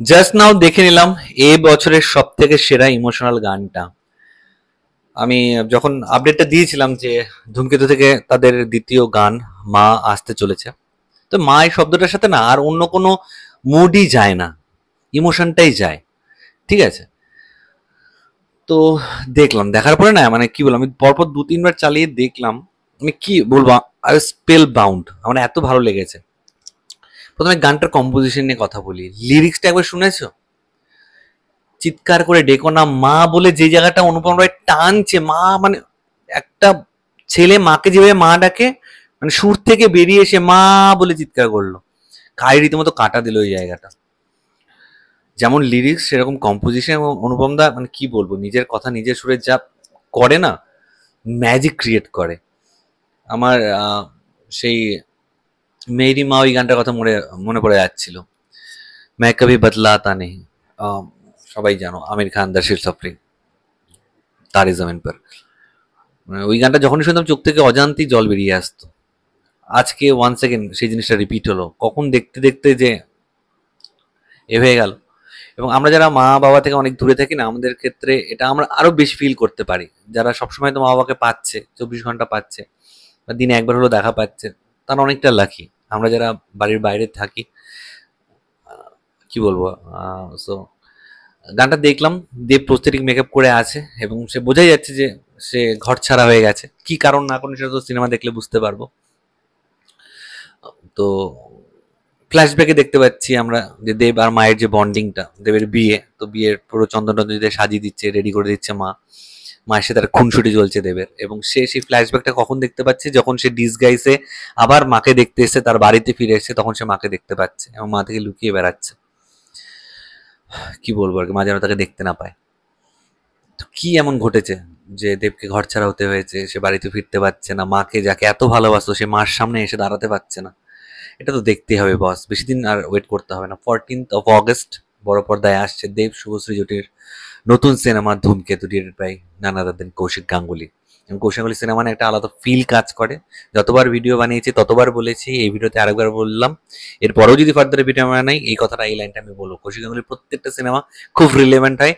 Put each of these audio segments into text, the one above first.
Just now দেখে নিলাম এই বছরের সব থেকে সেরা ইমোশনাল গানটা। আমি যখন আপডেটটা দিয়েছিলাম যে ধূমকেতু থেকে তাদের দ্বিতীয় গান মা আসতে চলেছে, তো মা এই শব্দটার সাথে না আর অন্য কোনো মুডই যায় না, ইমোশনটাই যায়। ঠিক আছে, তো দেখলাম, দেখার পরে না মানে কি বলবো, আমি পরপর দু তিনবার চালিয়ে দেখলাম, মানে কি বলবো, আর স্পেল বাউন্ড, আমার এত ভালো লেগেছে। প্রথমে গানটার কম্পোজিশন নিয়ে কথা বলি। লিরিক্সটা একবার শুনেছো? চিৎকার করে ডেকো না মা বলে যে জায়গাটা অনুপম রায় টানছে, মা মানে একটা ছেলে মাকে যেভাবে মা ডাকে, মানে সুর থেকে বেরিয়ে এসে মা বলে চিৎকার করলো, গায়ে রীতিমতো কাটা দিল ওই জায়গাটা। যেমন লিরিক্স সেরকম কম্পোজিশন, এবং অনুপম দা মানে কি বলবো, নিজের কথা নিজের সুরে যা করে না, ম্যাজিক ক্রিয়েট করে। আমার সেই মেরি মা ওই গানটার কথা মনে মনে পড়ে যাচ্ছিল, मैं कभी बदलाता नहीं। আহ, সবাই জানো আমির খান দর্শিল সফরি, তারে জমিন পর। মানে ওই গানটা যখনই শুনতাম চোখ থেকে অজান্তেই জল বেরিয়ে আসতো। আজকে ওয়ান সেকেন্ড সেই জিনিসটা রিপিট হলো, কখন দেখতে দেখতে যে এ হয়ে গেল। এবং আমরা যারা মা বাবা থেকে অনেক দূরে থাকি না, আমাদের ক্ষেত্রে এটা আমরা আরো বেশি ফিল করতে পারি। যারা সবসময় তো মা বাবাকে পাচ্ছে, 24 ঘন্টা পাচ্ছে, বা দিনে একবার হলো দেখা পাচ্ছে, তারা অনেকটা লাকি। আমরা যারা বাড়ির বাইরে থাকি, কি বলবো, সো গানটা দেখলাম, দেব প্রস্থেটিক মেকআপ করে আছে এবং সে বোঝাই যাচ্ছে যে সে ঘর ছাড়া হয়ে গেছে। কি কারণ না কারণ সেটা তো সিনেমা দেখলে বুঝতে পারবো। তো ফ্ল্যাশব্যাকে দেখতে পাচ্ছি আমরা যে দেব আর মায়ের যে বন্ডিংটা, দেবের বিয়ে, তো বিয়ের পুরো চন্দন টন্দন দিয়ে সাজিয়ে দিচ্ছে, রেডি করে দিচ্ছে মা। মায়ের সাথে তার খুনসুটি চলছে দেবের, এবং সে সেই ফ্ল্যাশব্যাকটা কখন দেখতে পাচ্ছে, যখন সে ডিসগাইসে আবার মাকে দেখতে এসে, তার বাড়িতে ফিরে এসে, তখন সে মাকে দেখতে পাচ্ছে এবং মা থেকে লুকিয়ে বেড়াচ্ছে। কি বলবো আর কি, মা যেন তাকে দেখতে না পায়। তো কি এমন ঘটেছে যে দেবকে ঘরছাড়া হতে হয়েছে, সে বাড়িতে ফিরতে পারছে না, মাকে যাকে এত ভালোবাসতো সে মার সামনে এসে দাঁড়াতে পারছে না। এটা তো দেখতেই হবে বস, বেশি দিন আর ওয়েট করতে হবে না। 14th অফ অগস্ট বড় পর্দায় আসছে দেব শুভশ্রী জুটির নতুন সিনেমা ধূমকেতু, ডিরেক্টেড বাই নান আদার দেন কৌশিক গাঙ্গুলি। এবং কৌশিক গাঙ্গুলি সিনেমা একটা আলাদা ফিল কাজ করে। যতবার ভিডিও বানিয়েছি ততবার বলেছি, এই ভিডিওতে আরেকবার বললাম, এরপরেও যদি ফার্দার ভিডিও বানাই এই কথাটা, এই লাইনটা আমি বলবো, কৌশিক গাঙ্গুলির প্রত্যেকটা সিনেমা খুব রিলেভেন্ট হয়।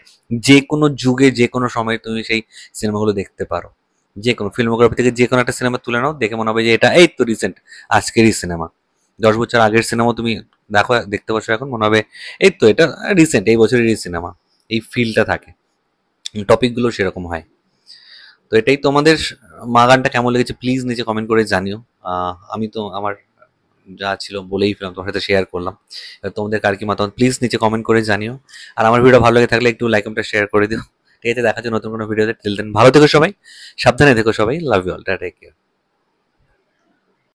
যে কোনো যুগে যে কোনো সময় তুমি সেই সিনেমাগুলো দেখতে পারো। যে কোনো ফিল্মোগ্রাফি থেকে যে কোনো একটা সিনেমা তুলে নাও, দেখে মনে হবে যে এটা এই তো রিসেন্ট, আজকেরই সিনেমা। 10 বছর আগের সিনেমা তুমি দেখো, দেখতে পাচ্ছ এখন, মনে হবে এই তো এটা রিসেন্ট, এই বছরেরই সিনেমা। এই ফিলটা থাকে, টপিকগুলো সেরকম হয়। তো এটাই তোমাদের মা গানটা কেমন লেগেছে প্লিজ নিচে কমেন্ট করে জানিও। আমি তো আমার যা ছিল বলেই ফেলাম, তোমার সাথে শেয়ার করলাম। এবার তোমাদের কার কি মতামত প্লিজ নিচে কমেন্ট করে জানিও। আর আমার ভিডিও ভালো লেগে থাকলে একটু লাইক কমেন্ট শেয়ার করে দিও। ঠিক আছে, দেখা যাচ্ছে নতুন কোনো ভিডিওতে। টিল দেন ভালো থেকো সবাই, সাবধানে থেকো সবাই, love you all, tata, take care.